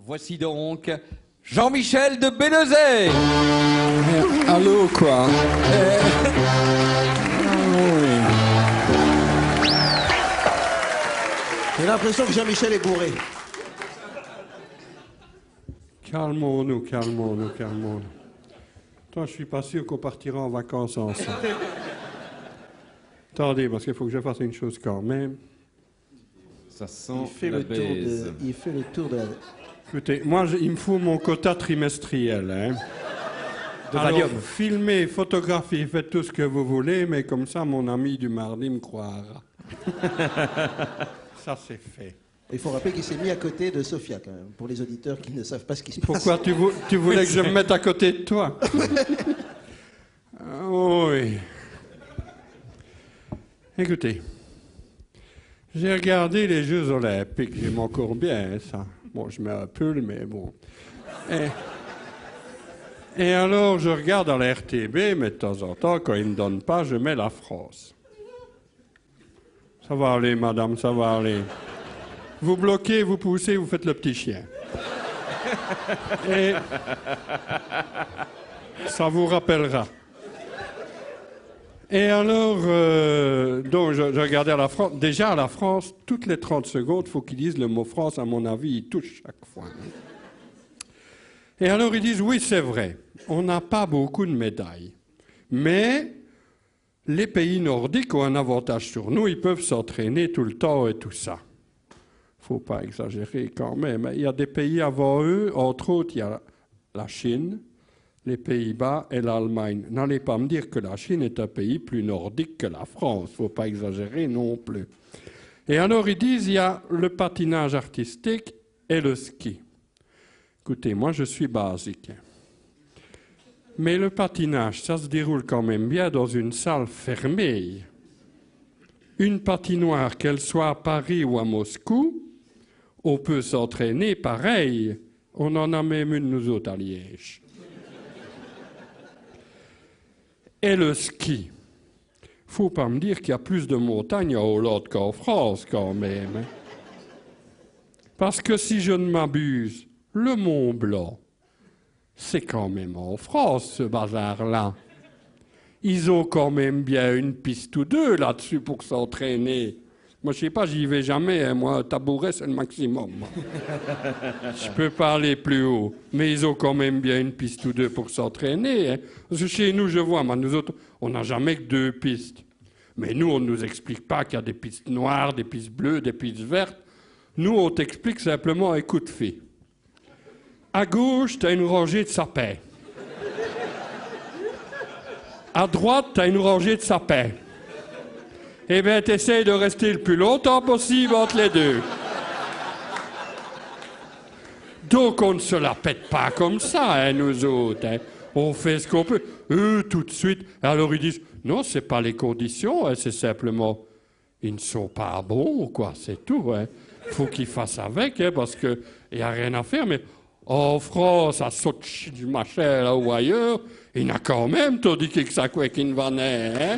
Voici donc Jean-Michel de Bénezet. Allô, quoi. J'ai l'impression que Jean-Michel est bourré. Calmons-nous, calmons-nous, calmons-nous. Toi, je suis pas sûr qu'on partira en vacances ensemble. Attendez, parce qu'il faut que je fasse une chose quand même. Ça sent Il fait la le tour baise. il fait le tour de la... Écoutez, moi, il me faut mon quota trimestriel. Hein. De Alors, Valium. filmez, photographiez, faites tout ce que vous voulez, mais comme ça, mon ami du mardi me croira. Ça, c'est fait. Il faut rappeler qu'il s'est mis à côté de Sophia, quand même, pour les auditeurs qui ne savent pas ce qui se passe. Pourquoi tu voulais que je me mette à côté de toi? Oui. Écoutez, j'ai regardé les Jeux Olympiques, j'aime encore bien ça. Bon, je mets un pull, mais bon. Et alors, je regarde à la RTB, mais de temps en temps, quand ils ne me donnent pas, je mets la France. Ça va aller, madame, ça va aller. Vous bloquez, vous poussez, vous faites le petit chien. Et ça vous rappellera. Et alors, donc je regardais à la France. Déjà, à la France, toutes les 30 secondes, il faut qu'ils disent le mot France, à mon avis, ils touchent chaque fois. Et alors, ils disent, oui, c'est vrai, on n'a pas beaucoup de médailles. Mais les pays nordiques ont un avantage sur nous, ils peuvent s'entraîner tout le temps et tout ça. Il ne faut pas exagérer quand même. Il y a des pays avant eux, entre autres, il y a la Chine, les Pays-Bas et l'Allemagne. N'allez pas me dire que la Chine est un pays plus nordique que la France. Il ne faut pas exagérer non plus. Et alors, ils disent, il y a le patinage artistique et le ski. Écoutez, moi, je suis basique. Mais le patinage, ça se déroule quand même bien dans une salle fermée. Une patinoire, qu'elle soit à Paris ou à Moscou, on peut s'entraîner pareil. On en a même une, nous autres, à Liège. Et le ski. Faut pas me dire qu'il y a plus de montagnes en Hollande qu'en France, quand même. Parce que si je ne m'abuse, le Mont Blanc, c'est quand même en France, ce bazar-là. Ils ont quand même bien une piste ou deux là-dessus pour s'entraîner. Moi, je sais pas, j'y vais jamais. Hein. Moi, un tabouret, c'est le maximum. Je peux pas aller plus haut. Mais ils ont quand même bien une piste ou deux pour s'entraîner. Hein. Parce que chez nous, je vois, mais nous autres, on n'a jamais que 2 pistes. Mais nous, on ne nous explique pas qu'il y a des pistes noires, des pistes bleues, des pistes vertes. Nous, on t'explique simplement, écoute, fille. À gauche, tu as une rangée de sapins. À droite, tu as une rangée de sapins. Eh bien, tu essaies de rester le plus longtemps possible entre les deux. Donc, on ne se la pète pas comme ça, hein, nous autres. Hein. On fait ce qu'on peut. Eux, tout de suite. Alors, ils disent, non, ce n'est pas les conditions, hein, c'est simplement, ils ne sont pas bons, quoi, c'est tout. Hein. Faut qu'ils fassent avec, hein, parce qu'il n'y a rien à faire. Mais en France, à Sochi, du machin, là ou ailleurs, il y en a quand même, tandis que ça quoi qu'il ne va naître, hein.